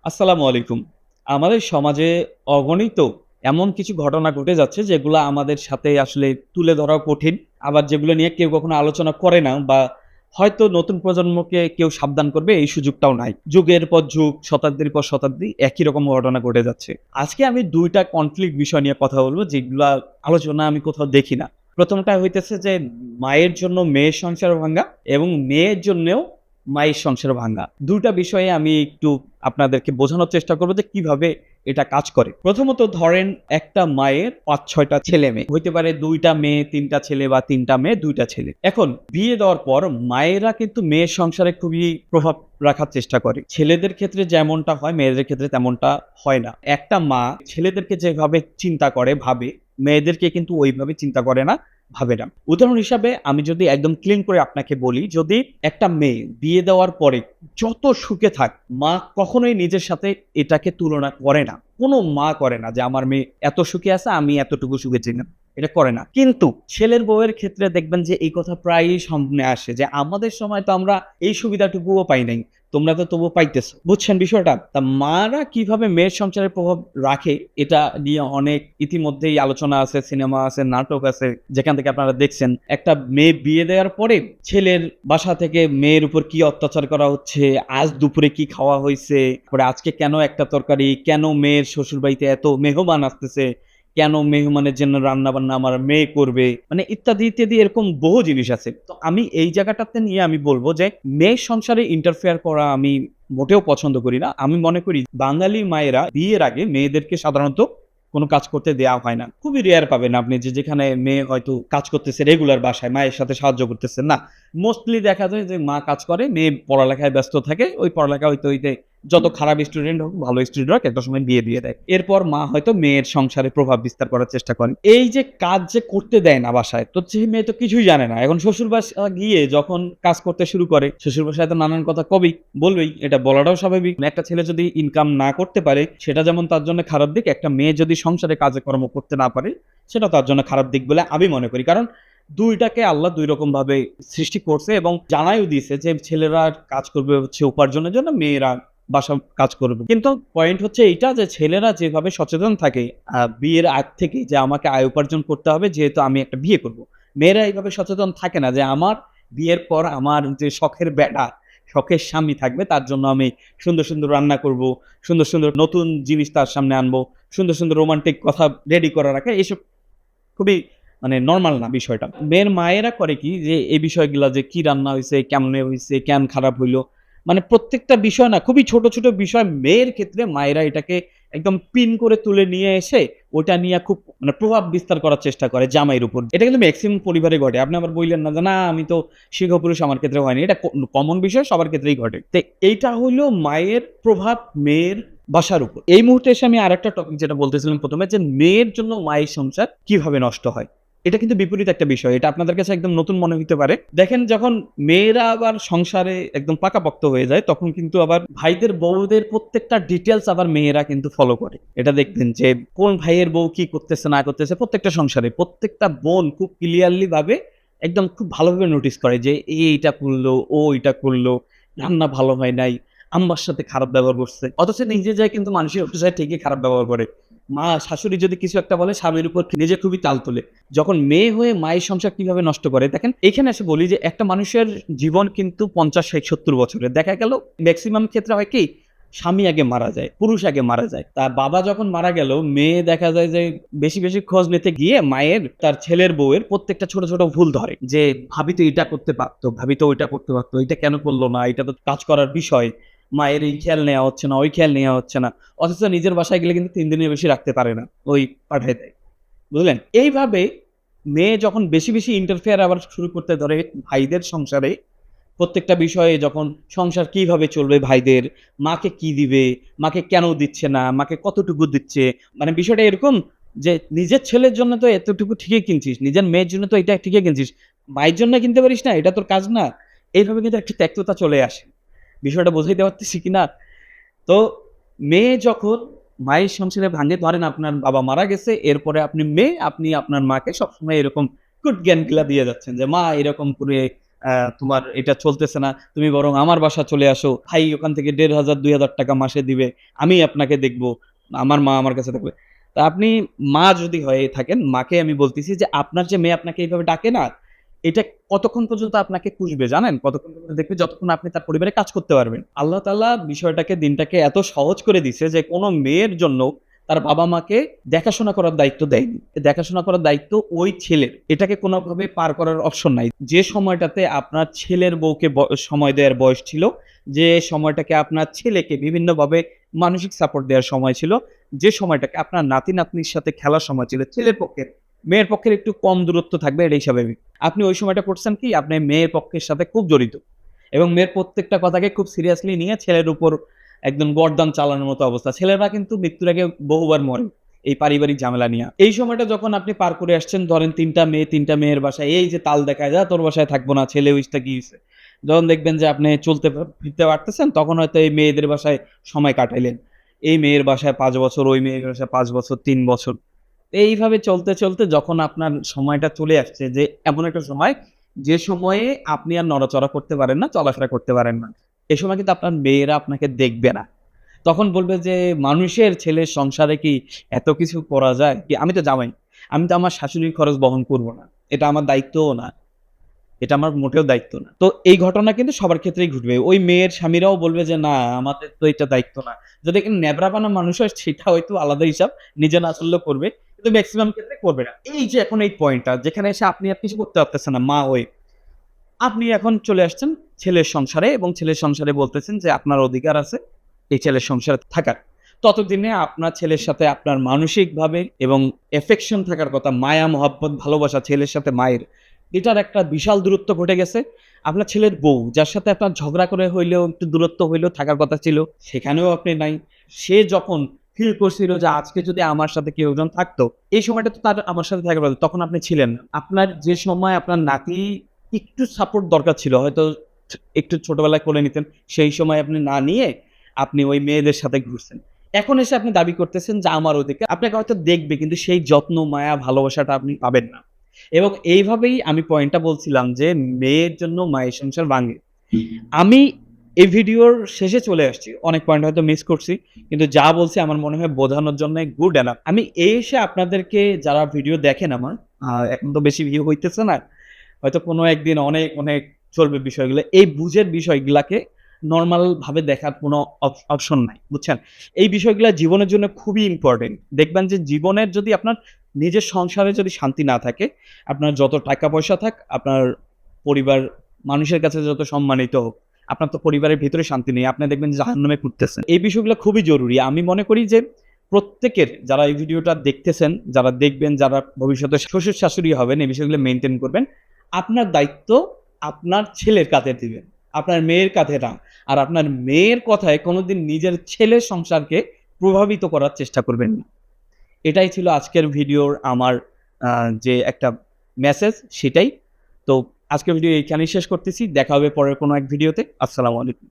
আসসালামু আলাইকুম। আমাদের সমাজে অগণিত এমন কিছু ঘটনা ঘটে যাচ্ছে যেগুলা আমাদের সাথে আসলে তুলে ধরাও কঠিন। আবার যেগুলো নিয়ে কেউ কখনো আলোচনা করে না বা হয়তো নতুন প্রজন্মকে কেউ সাবধান করবে এই সুযোগটাও নাই। যুগের পর যুগ, শতাব্দীর পর শতাব্দী একই রকম ঘটনা ঘটে যাচ্ছে। আজকে আমি ২ টা কনফ্লিক্ট বিষয় নিয়ে কথা বলব যেগুলা আলোচনা আমি কোথাও দেখি না। ১ম টা হইতেছে যে মায়ের জন্য মেয়ের সংসার ভাঙ্গা এবং মেয়ের জন্যেও মায়ের সংসার ভাঙ্গা। ২ টা বিষয়ে আমি একটু আপনাদেরকে বোঝানোর চেষ্টা করব যে কিভাবে এটা কাজ করে। প্রথমত ধরেন একটা মায়ের ৫-৬ টা ছেলে-মেয়ে। হইতে পারে ২ টা মেয়ে, ৩ টা ছেলে বা ৩ টা মেয়ে, ২ টা ছেলে। এখন বিয়ে দেওয়ার পর মায়েরা কিন্তু মেয়ের সংসারে খুবই প্রভাব রাখার চেষ্টা করে। ছেলেদের ক্ষেত্রে যেমনটা হয়, মেয়েদের ক্ষেত্রে তেমনটা হয় না। একটা মা ছেলেদেরকে যেভাবে চিন্তা করে, ভাবে, মেয়েদেরকে কিন্তু ওইভাবে চিন্তা করে না, ভাবে না। উদাহরণ হিসাবে আমি যদি একদম ক্লিন করে আপনাকে বলি, যদি একটা মেয়ে বিয়ে দেওয়ার পরে যত সুখে থাক, মা কখনোই নিজের সাথে এটাকে তুলনা করে না। কোনো মা করে না যে আমার মেয়ে এত সুখে আছে, আমি এতটুকু সুখে ছি না। এটা করে না। কিন্তু ছেলের বউয়ের ক্ষেত্রে দেখবেন যে এই কথা প্রায়ই সামনে আসে যে, "আমাদের সময় তো আমরা এই সুবিধাটুকুও পাই নাই। তোমরা তো তবুও পাইতেছো।" বুঝছেন বিষয়টা? তা মারা কিভাবে মেয়ের সংসারে প্রভাব রাখে এটা নিয়ে অনেক ইতিমধ্যেই আলোচনা আছে, সিনেমা আছে, নাটক আছে, যেখান থেকে আপনারা দেখছেন। একটা মেয়ে বিয়ে দেওয়ার পরে ছেলের বাসা থেকে মেয়ের উপর কি অত্যাচার করা হচ্ছে, আজ দুপুরে কি খাওয়া হইছে, পরে আজকে কেন একটা তরকারি, কেন মেয়ের শ্বশুরবাড়িতে এত মেহমান আসতেছে, কেন মেহমানের জন্য রান্না-বান্না আমার মেয়ে করবে? মানে ইত্যাদি, ইত্যাদি এরকম বহু জিনিস আছে। তো আমি এই জায়গাটাতে নিয়ে আমি বলব যে মেয়ের সংসারে ইন্টারফেয়ার করা আমি মোটেও পছন্দ করি না। আমি মনে করি বাঙালি মায়েরা বিয়ের আগে মেয়েদেরকে সাধারণত কোনো কাজ করতে দেয়া হয় না। খুবই রেয়ার পাবেন আপনি যে যেখানে মেয়ে হয়তো কাজ করতেছে রেগুলার বাসায়, মায়ের সাথে সাহায্য করতেছে। না। মোস্টলি দেখা যায় যে মা কাজ করে, মেয়ে পড়ালেখায় ব্যস্ত থাকে। ওই পড়ালেখা হইতে, হইতে যত খারাপ স্টুডেন্ট হোক, ভালো স্টুডেন্ট হোক একটা সময় বিয়ে দিয়ে দেয়। এরপর মা হয়তো মেয়ের সংসারে প্রভাব বিস্তার করার চেষ্টা করে। এই যে কাজ যে করতে দেয় না বাসায়, তো সে মেয়ে তো কিছুই জানে না। এখন শ্বশুর বাসা গিয়ে যখন কাজ করতে শুরু করে, শ্বশুর বাসায় তো নানান কথা কবেই, বলবেই। এটা বলাটাও স্বাভাবিক। একটা ছেলে যদি ইনকাম না করতে পারে, সেটা যেমন তার জন্য খারাপ দিক, একটা মেয়ে যদি সংসারে কাজে কর্ম করতে না পারে, সেটা তার জন্য খারাপ দিক বলে আমি মনে করি। কারণ ২ টাকে আল্লাহ ২ রকমভাবে সৃষ্টি করছে এবং জানাইও দিয়েছে যে ছেলেরা কাজ করবে হচ্ছে উপার্জনের জন্য, মেয়েরা বাসার কাজ করবে। কিন্তু পয়েন্ট হচ্ছে এইটা যে ছেলেরা যেভাবে সচেতন থাকে বিয়ের আগ থেকেই যে আমাকে আয় উপার্জন করতে হবে যেহেতু আমি একটা বিয়ে করব। মেয়েরা এইভাবে সচেতন থাকে না যে আমার বিয়ের পর আমার যে শখের বেটা, শখের স্বামী থাকবে তার জন্য আমি সুন্দর, সুন্দর রান্না করব, সুন্দর, সুন্দর নতুন জিনিস তার সামনে আনবো, সুন্দর, সুন্দর রোমান্টিক কথা রেডি করে রাখা এসব খুবই মানে নরমাল না বিষয়টা। মেয়ের মায়েরা করে কি যে এই বিষয়গুলা যে কি রান্না হইছে, কেমনে হইছে, কেন খারাপ হইলো। মানে প্রত্যেকটা বিষয় না খুবই ছোট, ছোট বিষয় মেয়ের ক্ষেত্রে মায়েরা এটাকে একদম পিন করে তুলে নিয়ে এসে ওটা নিয়ে খুব মানে প্রভাব বিস্তার করার চেষ্টা করে জামাইয়ের উপর। এটা কিন্তু মেক্সিমাম পরিবারে ঘটে। আপনি আবার বইলেন না যে, "না আমি তো সিংহ-পুরুষ আমার ক্ষেত্রে হয়নি।" এটা কমন বিষয় সবার ক্ষেত্রেই ঘটে। তো এইটা হইলো মায়ের প্রভাব মেয়ের বাসার উপর। এই মুহূর্তে এসে আমি আরেকটা টপিক যেটা বলতেছিলাম ১ম এ যে মেয়ের জন্য মায়ের সংসার কিভাবে নষ্ট হয়। এটা কিন্তু বিপরীত একটা বিষয়। এটা আপনাদের কাছে একদম নতুন মনে হইতে পারে। দেখেন যখন মেয়েরা আবার সংসারে একদম পাকাপোক্ত হয়ে যায় তখন কিন্তু আবার ভাইদের বউদের প্রত্যেকটা ডিটেইলস আবার মেয়েরা কিন্তু ফলো করে। এটা দেখবেন যে কোন ভাইয়ের বউ কি করতেছে না করতেছে প্রত্যেকটা সংসারে। প্রত্যেকটা বোন খুব ক্লিয়ারলি ভাবে একদম খুব ভালোভাবে নোটিস করে যে এইটা করলো, ও এইটা করলো, রান্না ভালো হয় নাই। আম্মার সাথে খারাপ ব্যবহার করছে। অথচ নিজে যায় কিন্তু মানুষের অফিসে ঠিকই খারাপ ব্যবহার করে। মা শাশুড়ি যদি কিছু একটা বলে স্বামীর উপর নিজে খুবই তাল তোলে। যখন মেয়ে হয়ে মায়ের সংসার কিভাবে নষ্ট করে দেখেন এখানে এসে বলি যে একটা মানুষের জীবন কিন্তু ৫০, ৬০, ৭০ বছরের। দেখা গেল মেক্সিমাম ক্ষেত্রে হয় কি স্বামী আগে মারা যায়, পুরুষ আগে মারা যায়। তার বাবা যখন মারা গেল মেয়ে দেখা যায় যে বেশি, বেশি খোঁজ নিতে গিয়ে মায়ের তার ছেলের বউয়ের প্রত্যেকটা ছোট, ছোট ভুল ধরে। যে ভাবি তো এটা করতে পারত, ভাবি তো ওইটা করতে পারত, এটা কেন করল না? এটা তো কাজ করার বিষয়। মায়ের এই খেয়াল নেয়া হচ্ছে না, ওই খেয়াল নেয়া হচ্ছে না। অথচ নিজের বাসায় গেলে কিন্তু ৩ দিনের বেশি রাখতে পারে না। ওই পাঠায় দেয়। বুঝলেন? এইভাবে মেয়ে যখন বেশি, বেশি ইন্টারফেয়ার আবার শুরু করতে ধরে ভাইদের সংসারে, প্রত্যেকটা বিষয়ে যখন সংসার কিভাবে চলবে ভাইদের, মাকে কি দিবে, মাকে কেন দিচ্ছে না, মাকে কতটুকু দিচ্ছে। মানে বিষয়টা এরকম যে নিজের ছেলের জন্য তো এতটুকু ঠিকই কিনছিস, নিজের মেয়ের জন্য তো এটা ঠিকই কিনছিস। মায়ের জন্য কিনতে পারিস না? এটা তোর কাজ না? এইভাবে কিন্তু একটা ত্যক্ততা চলে আসে। বিষয়টা বোঝাইতে পারতেছি কিনা? তো মেয়ে যখন মায়ের সংসারে ভাঙে ধরেন আপনার বাবা মারা গেছে, এরপরে আপনি মেয়ে, আপনি আপনার মাকে সবসময় এরকম গুড জ্ঞানগুলা দিয়ে যাচ্ছেন যে, "মা এরকম করে তোমার এটা চলতেছে না। তুমি বরং আমার বাসা চলে আসো। ভাই ওখান থেকে ১,৫০০ ৳২,০০০ মাসে দিবে। আমি আপনাকে দেখব। আমার মা আমার কাছে থাকবে। তা আপনি মা যদি হয়ে থাকেন, মাকে আমি বলতেছি যে আপনার যে মেয়ে আপনাকে এইভাবে ডাকে না, এটা কতক্ষণ পর্যন্ত আপনাকে পুষবে জানেন? কতক্ষণ পর্যন্ত দেখবে যতক্ষণ আপনি তার পরিবারে কাজ করতে পারবেন। আল্লাহ তাআলা বিষয়টাকে দিনটাকে এত সহজ করে দিছে যে কোন মেয়ের জন্য তার বাবা-মাকে দেখাশোনা করার দায়িত্ব দেয়নি। দেখাশোনা করার দায়িত্ব ওই ছেলের। এটাকে কোনভাবে পার করার অপশন নাই। যে সময়টাতে আপনার ছেলের বউকে সময় দেওয়ার বয়স ছিল, যে সময়টাকে আপনার ছেলেকে বিভিন্নভাবে মানসিক সাপোর্ট দেওয়ার সময় ছিল, যে সময়টাকে আপনার নাতি-নাতনির সাথে খেলার সময় ছিল ছেলের পক্ষে, মেয়ের পক্ষের একটু কম দূরত্ব থাকবে এটাই স্বাভাবিক। আপনি ওই সময়টা করছেন কি? আপনি মেয়ের পক্ষের সাথে খুব জড়িত এবং মেয়ের প্রত্যেকটা কথাকে খুব সিরিয়াসলি নিয়ে ছেলের উপর একদম গর্দান চালানোর মতো অবস্থা। ছেলেরা কিন্তু মৃত্যুর আগে বহুবার মরে এই পারিবারিক ঝামেলা নিয়া। এই সময়টা যখন আপনি পার করে আসছেন ধরেন ৩ টা মেয়ে ৩ টা মেয়ের বাসায় এই যে তাল দেখায়, "যা তোর বাসায় থাকবো না, ছেলে হইছে কি হইছে?" যখন দেখবেন যে আপনি চলতে ফিরতে পারতেছেন তখন হয়তো এই মেয়েদের বাসায় সময় কাটাইলেন। এই মেয়ের বাসায় ৫ বছর, ওই মেয়ের বাসায় ৫ বছর, ৩ বছর। এইভাবে চলতে, চলতে যখন আপনার সময়টা চলে আসছে যে এমন একটা সময়, যে সময়ে আপনি আর নড়াচড়া করতে পারেন না, চলাফেরা করতে পারেন না। এ সময় কিন্তু আপনার মেয়েরা আপনাকে দেখবে না। তখন বলবে যে, "মানুষের ছেলের সংসারে কি এত কিছু করা যায়? কি আমি তো জামাই। আমি তো আমার শাশুড়ির খরচ বহন করব না। এটা আমার দায়িত্বও না। এটা আমার মোটেও দায়িত্ব না।" তো এই ঘটনা কিন্তু সবার ক্ষেত্রেই ঘটবে। ওই মেয়ের স্বামীরাও বলবে যে, "না, আমাদের তো এটা দায়িত্ব না।" যদি এখানে ন্যাবড়াপানা মানুষ হয় সেটা হয়তো আলাদা হিসাব। নিজে না চললেও করবে। কিন্তু মেক্সিমাম ক্ষেত্রে করবে না। এই যে এখন এই পয়েন্টটা যেখানে এসে আপনি আর কিছু করতে পারতেছেন না মা হয়ে। আপনি এখন চলে আসছেন ছেলের সংসারে এবং ছেলের সংসারে বলতেছেন যে আপনার অধিকার আছে এই ছেলের সংসারে থাকার। ততদিনে আপনার ছেলের সাথে আপনার মানসিকভাবে এবং এফেকশন থাকার কথা, মায়া মহব্বত ভালোবাসা ছেলের সাথে মায়ের, এটার একটা বিশাল দূরত্ব ঘটে গেছে। আপনার ছেলের বউ, যার সাথে আপনার ঝগড়া করে হইলেও একটু দূরত্ব হইলেও থাকার কথা ছিল, সেখানেও আপনি নাই। সে যখন ফিল করছিল যে আজকে যদি আমার সাথে কেউ একজন থাকতো, এই সময়টা তো তার আমার সাথে থাকার কথা, তখন আপনি ছিলেন না। আপনার যে সময় আপনার নাতি একটু সাপোর্ট দরকার ছিল। হয়তো একটু ছোটবেলায় কোলে নিতেন। সেই সময় আপনি না নিয়ে আপনি ওই মেয়েদের সাথে ঘুরছেন। এখন এসে আপনি দাবি করতেছেন যে আমার অধিকার। আপনাকে হয়তো দেখবে কিন্তু সেই যত্ন, মায়া, ভালোবাসাটা আপনি পাবেন না। এবং এইভাবেই আমি পয়েন্টটা বলছিলাম যে মেয়ের জন্য মায়ের সংসার ভাঙে। আমি এই ভিডিওর শেষে চলে আসছি। অনেক পয়েন্ট হয়তো মিস করছি। কিন্তু যা বলছি আমার মনে হয় বোঝানোর জন্য গুড এনাফ। আমি এসে আপনাদেরকে যারা ভিডিও দেখেন আমার, এখন তো বেশি ভিউ হইতেছে না। হয়তো কোনো একদিন অনেক, অনেক চলবে বিষয়গুলো। এই বুঝের বিষয়গুলাকে নরমাল ভাবে দেখার কোনো অপশন নাই। বুঝছেন? এই বিষয়গুলা জীবনের জন্য খুবই ইম্পোর্টেন্ট। দেখবেন যে জীবনের যদি আপনার নিজের সংসারে যদি শান্তি না থাকে, আপনার যত টাকা-পয়সা থাক, আপনার পরিবার মানুষের কাছে যত সম্মানিত হোক, আপনার তো পরিবারের ভেতরে শান্তি নেই। আপনি দেখবেন যে জাহান্নামে ঘুরতেছেন। এই বিষয়গুলো খুবই জরুরি। আমি মনে করি যে প্রত্যেকের যারা এই ভিডিওটা দেখতেছেন, যারা দেখবেন, যারা ভবিষ্যতে শ্বশুর-শাশুড়ি হবেন, এই বিষয়গুলো মেইনটেইন করবেন। আপনার দায়িত্ব আপনার ছেলের কাঁধে দিবেন। আপনার মেয়ের কাঁধে না। আর আপনার মেয়ের কথায় কোনদিন নিজের ছেলের সংসারকে প্রভাবিত করার চেষ্টা করবেন না। এটাই ছিল আজকের ভিডিওর আমার আ যে একটা মেসেজ সেটাই। তো আজকের ভিডিও এইখানেই শেষ করতেছি। দেখা হবে পরের কোনো এক ভিডিওতে। আসসালামু আলাইকুম।